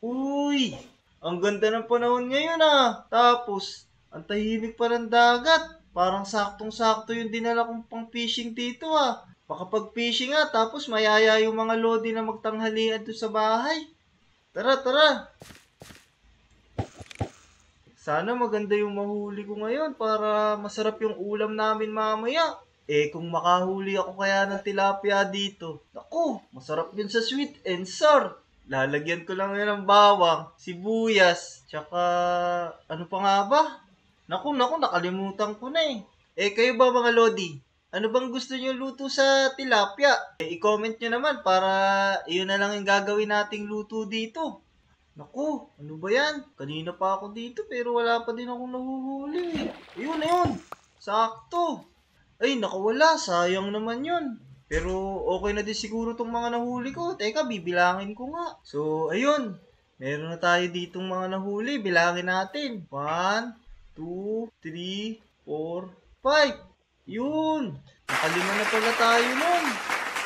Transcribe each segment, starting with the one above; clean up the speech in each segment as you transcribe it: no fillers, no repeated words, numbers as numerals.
Uy, ang ganda ng panahon ngayon ah. Tapos, ang tahimik pa ng dagat. Parang saktong-sakto yung dinala kong pang fishing dito ah. Makapag-fishing nga, tapos mayaya yung mga lodi na magtanghalian doon sa bahay. Tara, tara. Sana maganda yung mahuli ko ngayon para masarap yung ulam namin mamaya. Kung makahuli ako kaya ng tilapia dito, naku, masarap yun sa sweet and sour. Lalagyan ko lang yun ng bawang, sibuyas, tsaka ano pa nga ba? Naku, nakalimutan ko na eh. Kayo ba mga lodi? Ano bang gusto niyo luto sa tilapia? I-comment nyo naman para iyon na lang yung gagawin nating luto dito. Naku, ano ba yan? Kanina pa ako dito pero wala pa din akong nahuhuli eh. Ayun. Sakto. Ay, nakawala. Sayang naman yun. Pero okay na din siguro tong mga nahuli ko. Teka, bibilangin ko nga. So, ayun. Meron na tayo ditong mga nahuli. Bilangin natin. 1, 2, 3, 4, 5. Yun. Nakalima na pala tayo nun.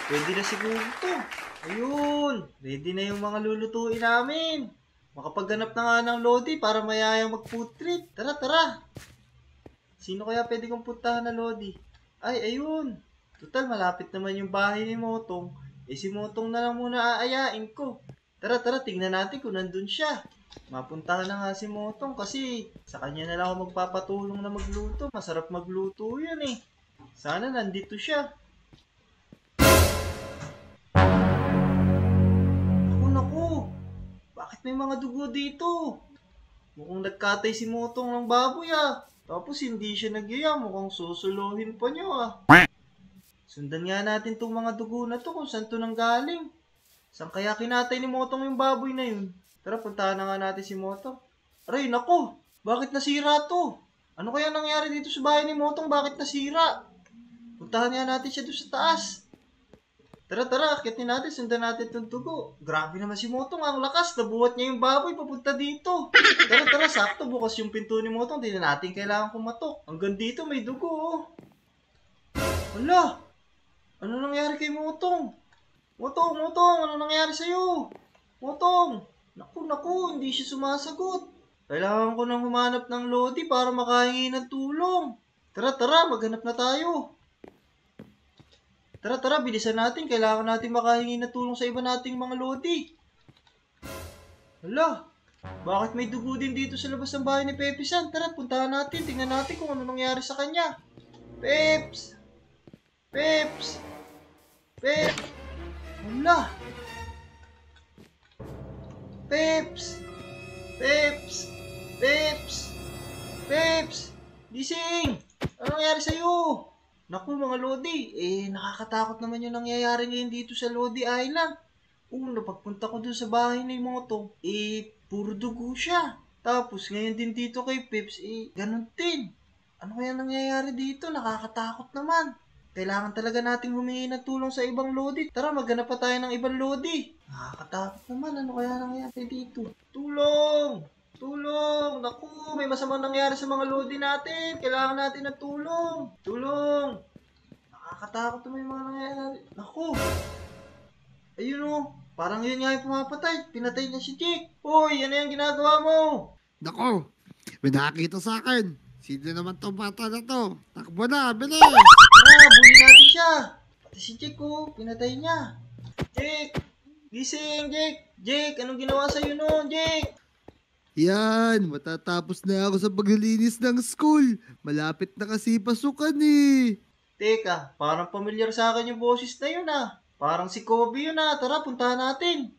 Pwede na siguro to. Ayun. Ready na yung mga lulutuin namin. Makapaghanap na nga ng Lodi para mayayang mag-food trip. Tara, tara. Sino kaya pwede kong puntahan na Lodi? Ay, ayun. Total, malapit naman yung bahay ni Motong. Si Motong na lang muna aayain ko. Tara, tara, tingnan natin kung nandun siya. Mapuntahan na nga si Motong kasi sa kanya na lang ako magpapatulong na magluto. Masarap magluto yan eh. Sana nandito siya. Naku, bakit may mga dugo dito? Mukhang nagkatay si Motong ng baboy ah. Tapos hindi siya nagyaya, mukhang susuluhin pa niyo ah. Sundan nga natin tong mga dugo na to kung saan to nanggaling. Saan kaya kinatay ni Motong yung baboy na yun? Tara, puntahan na nga natin si Motong. Aray, naku! Bakit nasira to? Ano kaya nangyari dito sa bahay ni Motong? Bakit nasira? Puntahan nga natin siya doon sa taas. Tara, tara, akitin natin, sundan natin itong dugo. Grabe naman si Motong, ang lakas, nabuhat niya yung baboy papunta dito. Tara, tara, sakto, bukas yung pinto ni Motong, di na natin kailangan kumatok. Hanggang dito may dugo, oh. Hala, ano nangyari kay Motong? Motong, ano nangyari sa'yo? Motong, naku, hindi siya sumasagot. Kailangan ko nang humanap ng Lodi para makahingi ng tulong. Tara, tara, maghanap na tayo. Tara, tara, bilisan natin. Kailangan natin makahingi ng tulong sa iba nating mga Lodi. Hala, bakit may dugo din dito sa labas ng bahay ni Pepe-san? Tara, puntahan natin. Tingnan natin kung ano nangyari sa kanya. Peps! Peps! Peps! Hala! Peps! Peps! Peps! Peps! Gising! Ano nangyari sa'yo? Naku mga Lodi, nakakatakot naman yung nangyayari ngayon dito sa Lodi Island. Pagpunta ko dun sa bahay ni Motong, puro dugo siya. Tapos ngayon din dito kay Peps, ganun din. Ano kaya nangyayari dito? Nakakatakot naman. Kailangan talaga nating humingi ng tulong sa ibang Lodi. Tara, maghanap pa tayo ng ibang Lodi. Nakakatakot naman. Ano kaya nangyayari dito? Tulong! Tulong! Naku, may masamang nangyari sa mga Lodi natin. Kailangan natin ng tulong. Tulong! Nakakatakot naman yung mga nangyayari. Naku! Ayun o. Parang yun nga yung pumapatay. Pinatay na si Jake. Hoy, ano yung ginagawa mo? Nako, may nakakita sa akin. Sino naman tong bata na to? Takbo na, bilis! Tara, bully natin siya. Pati si Jake oh, pinatay niya. Jake! Gising, Jake! Jake, anong ginawa sa'yo noon, Jake? Yan, matatapos na ako sa paglilinis ng school. Malapit na kasi pasukan eh. Teka, parang familiar sa akin yung boses na yun ah. Parang si Kobe yun ah. Tara, puntahan natin.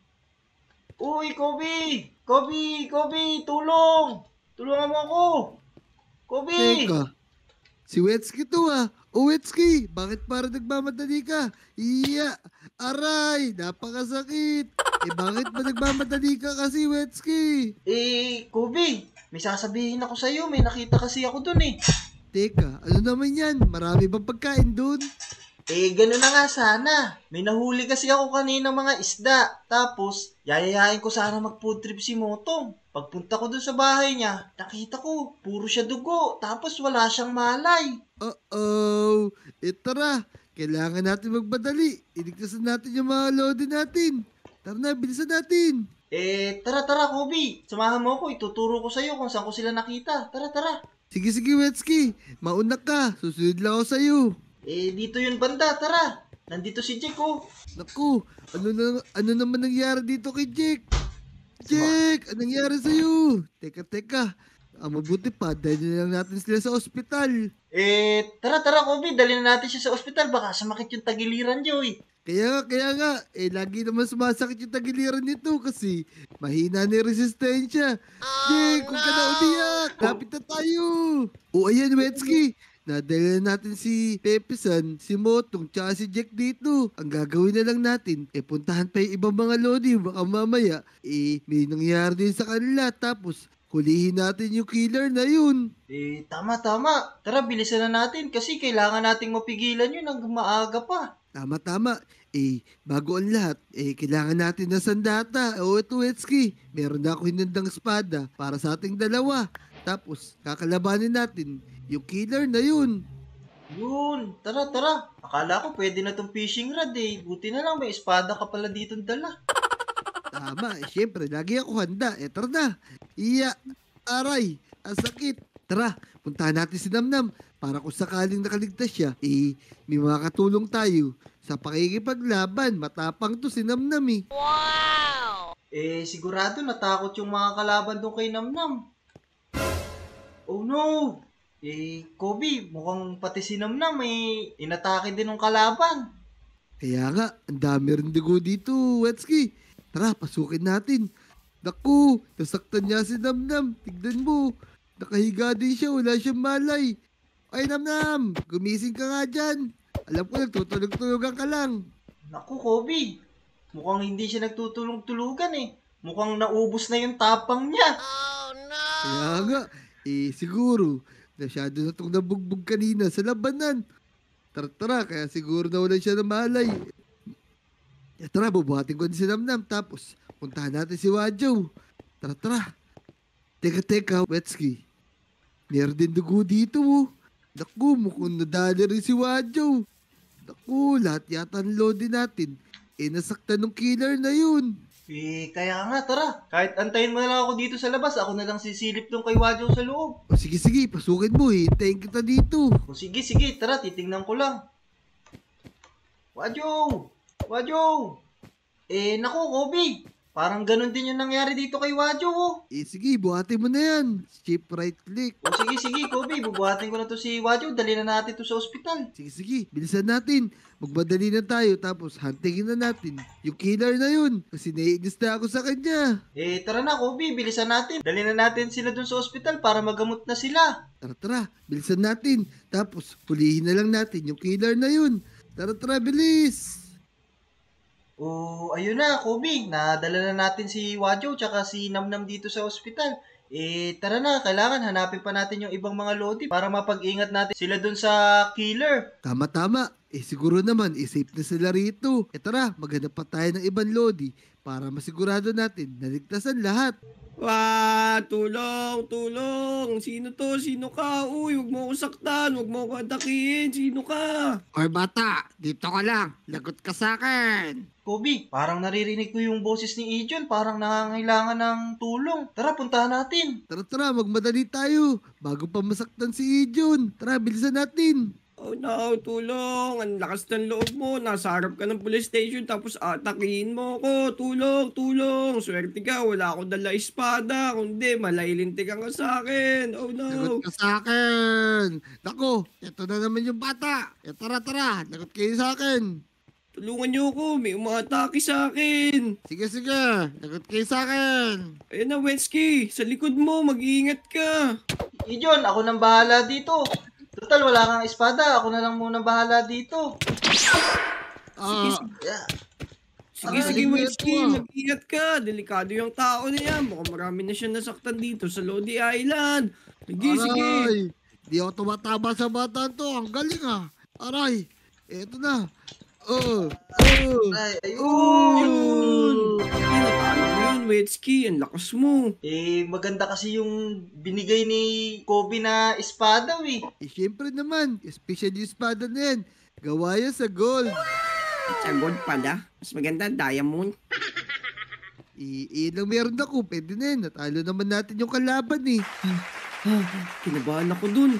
Uy, Kobe! Kobe! Tulong! Tulungan mo ako! Kobe! Teka, si Wetsky to ah. O Wetsky, bakit parang nagmamadali ka? Iya, aray, napakasakit. Bakit ba nagmamadali ka kasi Wetsky? Kobe, may sasabihin ako sa'yo. May nakita kasi ako dun eh. Teka, ano naman yan? Marami bang pagkain dun? Gano'n na nga sana. May nahuli kasi ako kanina mga isda. Tapos, yayayain ko sana mag-food trip si Motong. Pagpunta ko dun sa bahay niya, nakita ko, puro siya dugo. Tapos wala siyang malay. Uh-oh. Tara, kailangan natin magmadali. Iligtasan natin yung mga lodi natin. Tara na, bilisan natin. Tara, Kobe. Samahan mo ako. Ituturo ko sa'yo kung saan ko sila nakita. Tara. Sige, Wetsky. Mauna ka. Susunod lang ako sa'yo. Dito yun banda. Tara. Nandito si Jack, oh. Naku, ano naman nangyari dito kay Jake? Jake, anong nangyari sa'yo? Teka. Mabuti pa, dahil na lang natin sila sa ospital. Tara, Kobe. Dali na natin siya sa ospital. Baka sumakit yung tagiliran niyo, eh. Kaya nga, lagi naman sumasakit yung tagiliran nito kasi mahina na yung resistensya. Jake, huwag ka na umiyak. Lapit na tayo. O ayan, Wetsky. Nadala na natin si Pepe-san, si Motong, tsaka si Jack dito. Ang gagawin na lang natin, puntahan pa yung ibang mga lodi. Baka mamaya, may nangyari din sa kanila. Tapos, hulihin natin yung killer na yun. Tama. Tara, bilisan na natin kasi kailangan nating mapigilan yun hanggang maaga pa. Tama. Bago ang lahat, kailangan natin ng sandata. O ito, Wetsky, meron na ako hinandang espada para sa ating dalawa. Tapos, kakalabanin natin yung killer na yun. Yun, tara. Akala ko pwede na tong fishing rod eh. Buti na lang may espada ka pala ditong dala. Tama, syempre, lagi ako handa. Tara na. Aray, ang sakit. Tara, puntahan natin si Namnam para kung sakaling nakaligtas siya, may makakatulong tayo sa pakikipaglaban. Matapang to si Namnam eh. Wow! Sigurado natakot yung mga kalaban doon kay Namnam. Oh no! Kobe, mukhang pati si Namnam inatake din ng kalaban. Kaya nga, ang dami rin dugo dito, Wetsky. Tara, pasukin natin. Naku, nasaktan niya si Namnam. Tignan mo, nakahiga din siya, wala siyang malay. Ay, Namnam, gumising ka nga dyan. Alam ko, nagtutulog-tulugan ka lang. Naku, Kobe, mukhang hindi siya nagtutulog-tulugan eh. Mukhang naubos na yung tapang niya. Oh no! Kaya nga, siguro, masyado na itong nabugbog kanina sa labanan. Tara, kaya siguro nawalan siya ng malay. Tara, bubuhatin ko din si Namnam. Tapos, puntahan natin si Wajo. Tara. Teka, Wetsky. Meron din dugo dito, oh. Naku, mukhang nadali rin si Wajo. Naku, lahat yata ng lodi natin. Nasaktan ng killer na yun. Kaya nga, tara. Kahit antayin mo na lang ako dito sa labas, ako na lang sisilip doon kay Wajo sa loob. O sige, pasukin mo. Hintayin kita dito. O sige, tara, titingnan ko lang. Wajo! Naku, Kobe. Parang ganun din yung nangyari dito kay Wajo, oh. Sige, buhatin mo na yan. Shift right click. O sige, Kobe. Bubuhatin ko na to si Wajo. Dali na natin to sa ospital. Sige, bilisan natin. Magmadali na tayo, tapos huntingin na natin yung killer na yun. Kasi naiinis na ako sa kanya. Tara na, Kobe. Bilisan natin. Dali na natin sila dun sa ospital para magamot na sila. Tara, bilisan natin. Tapos, hulihin na lang natin yung killer na yun. Tara, bilis. Ayun na, Kobe. Nadala na natin si Wajo tsaka si Namnam dito sa ospital. Tara na, kailangan hanapin pa natin yung ibang mga lodi para mapag-ingat natin sila dun sa killer. Tama. Siguro naman, safe na sila rito. Tara, maghanap pa tayo ng ibang lodi para masigurado natin naligtasan lahat. Wah, tulong! Sino to? Sino ka? Uy, huwag mo ako saktan, huwag mo ako atakihin. Sino ka? Oy bata, dito ka lang. Lagot ka sa akin. Kobe, parang naririnig ko yung boses ni Ijon. Parang nangangailangan ng tulong. Tara, puntahan natin. Tara, magmadali tayo. Bago pa masaktan si Ijon. Tara, bilisan natin. Oh no, tulong! Ang lakas ng loob mo. Nasa harap ka ng police station tapos atakihin mo ako. Tulong! Swerte ka, wala akong dala espada. Kundi, malailintik ka nga sa akin. Oh Lagot no! ka sa akin. Naku, ito na naman yung bata. Tara, lagot kayo sa akin. Tulungan niyo ako, may umatake sa akin. Sige, lagot kayo sa akin. Ayan na, Wetsky. Sa likod mo, mag-iingat ka. Ijon, ako nang bahala dito. Total, wala kang espada. Ako na lang muna bahala dito. Ah, Sige, Ay, Wetsky, ito. mag-ingat ka. Delikado yung tao na yan. Mukhang marami na siya nasaktan dito sa Lodi Island. Sige. Aray, di ako tumatama sa bata to. Ang galing ah. Aray, eto na. Ay, Yun! Ay, natalo mo yun, Wetsky. Ang lakas mo. Maganda kasi yung binigay ni Kobe na espada, eh. Siyempre naman, special yung espada na yan. Gawa yan sa gold. Sa gold pala. Mas maganda, diamond. Ilang meron ako, pwede na yan. Natalo naman natin yung kalaban eh. Kinabahan ako dun.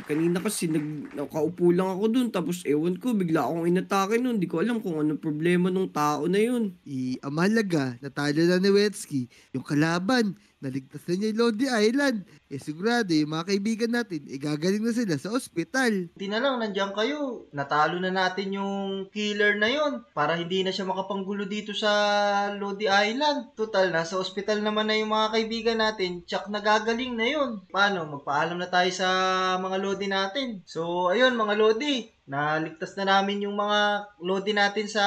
Kanina kasi nakaupo lang ako dun. Tapos ewan ko, bigla akong inatake nun. Di ko alam kung ano problema nung tao na yun. Ang mahalaga, natalo na ni Wetsky. Yung kalaban, naligtas na niya yung Lodi Island. Sigurado yung mga kaibigan natin, gagaling na sila sa ospital. Hindi na lang, nandiyan kayo. Natalo na natin yung killer na yon para hindi na siya makapanggulo dito sa Lodi Island. Total, nasa ospital naman na yung mga kaibigan natin. Tsak nagagaling na yon. Paano? Magpaalam na tayo sa mga Lodi natin. So, ayun mga Lodi. Naligtas na namin yung mga Lodi natin sa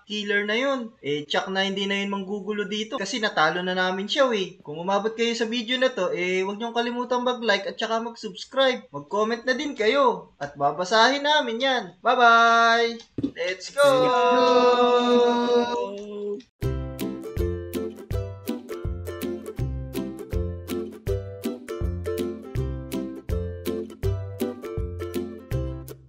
killer na yun. Tsak na hindi na yun manggugulo dito. Kasi natalo na namin siya Kung umabot kayo sa video na to, huwag niyong kalimutan mag-like at saka mag-subscribe. Mag-comment na din kayo. At babasahin namin yan. Bye-bye! Let's go! Go!